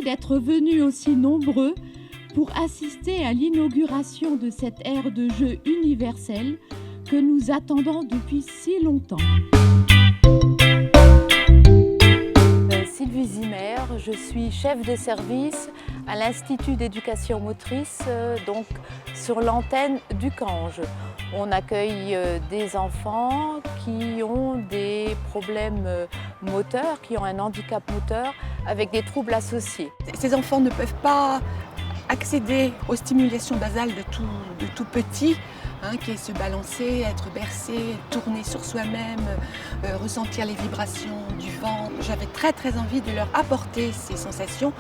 d'être venus aussi nombreux pour assister à l'inauguration de cette aire de jeu universelle que nous attendons depuis si longtemps. Sylvie Zimmer, je suis chef de service à l'Institut d'éducation motrice, donc sur l'antenne du Cange. On accueille des enfants qui ont des problèmes moteurs, qui ont un handicap moteur avec des troubles associés. Ces enfants ne peuvent pas accéder aux stimulations basales de tout petit, qui est se balancer, être bercé, tourner sur soi-même, ressentir les vibrations du vent. J'avais très envie de leur apporter ces sensations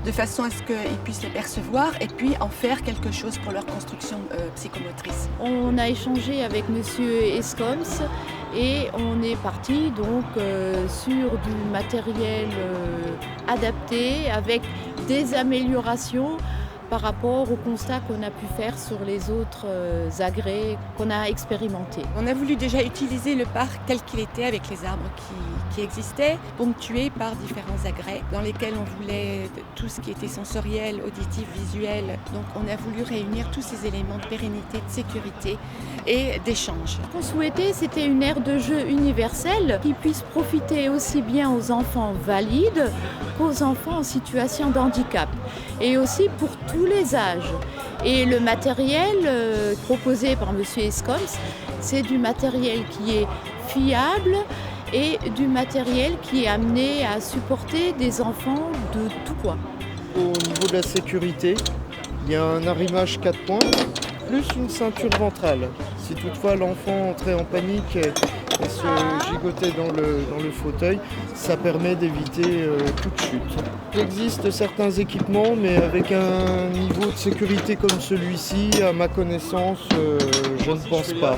de façon à ce qu'ils puissent les percevoir et puis en faire quelque chose pour leur construction psychomotrice. On a échangé avec Monsieur Escoms et on est parti donc sur du matériel adapté avec des améliorations par rapport au constat qu'on a pu faire sur les autres agrès qu'on a expérimentés. On a voulu déjà utiliser le parc tel qu'il était avec les arbres qui existaient, ponctués par différents agrès dans lesquels on voulait tout ce qui était sensoriel, auditif, visuel. Donc on a voulu réunir tous ces éléments de pérennité, de sécurité et d'échange. Ce qu'on souhaitait, c'était une aire de jeu universelle qui puisse profiter aussi bien aux enfants valides qu'aux enfants en situation de handicap et aussi pour tous les âges. Et le matériel proposé par M. Escoms, c'est du matériel qui est fiable et du matériel qui est amené à supporter des enfants de tout poids. Au niveau de la sécurité, il y a un arrimage 4 points plus une ceinture ventrale. Si toutefois l'enfant entrait en panique et se gigotait dans le fauteuil, ça permet d'éviter toute chute. Il existe certains équipements, mais avec un niveau de sécurité comme celui-ci, à ma connaissance, je ne pense pas.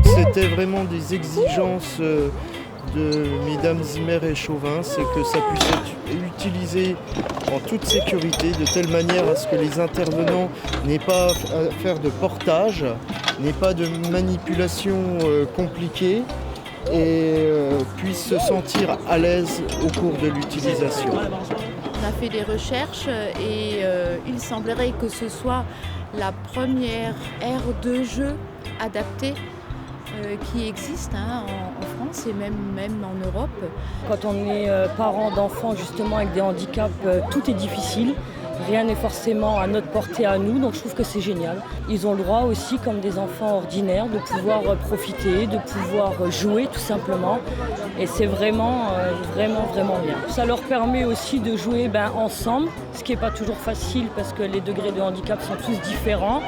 C'était vraiment des exigences de mesdames Zimmer et Chauvin, c'est que ça puisse être utilisé en toute sécurité, de telle manière à ce que les intervenants n'aient pas à faire de portage, n'aient pas de manipulation compliquée et puissent se sentir à l'aise au cours de l'utilisation. On a fait des recherches et il semblerait que ce soit la première aire de jeu adaptée qui existe en France et même en Europe. Quand on est parent d'enfants justement avec des handicaps, tout est difficile. Rien n'est forcément à notre portée à nous, donc je trouve que c'est génial. Ils ont le droit aussi, comme des enfants ordinaires, de pouvoir profiter, de pouvoir jouer tout simplement. Et c'est vraiment bien. Ça leur permet aussi de jouer ensemble, ce qui n'est pas toujours facile parce que les degrés de handicap sont tous différents.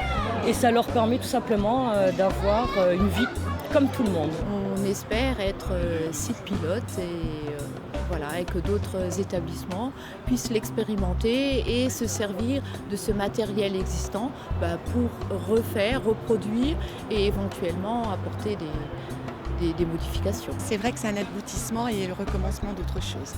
Et ça leur permet tout simplement d'avoir une vie comme tout le monde. On espère être site pilote et que d'autres établissements puissent l'expérimenter et se servir de ce matériel existant pour reproduire et éventuellement apporter des modifications. C'est vrai que c'est un aboutissement et le recommencement d'autre chose.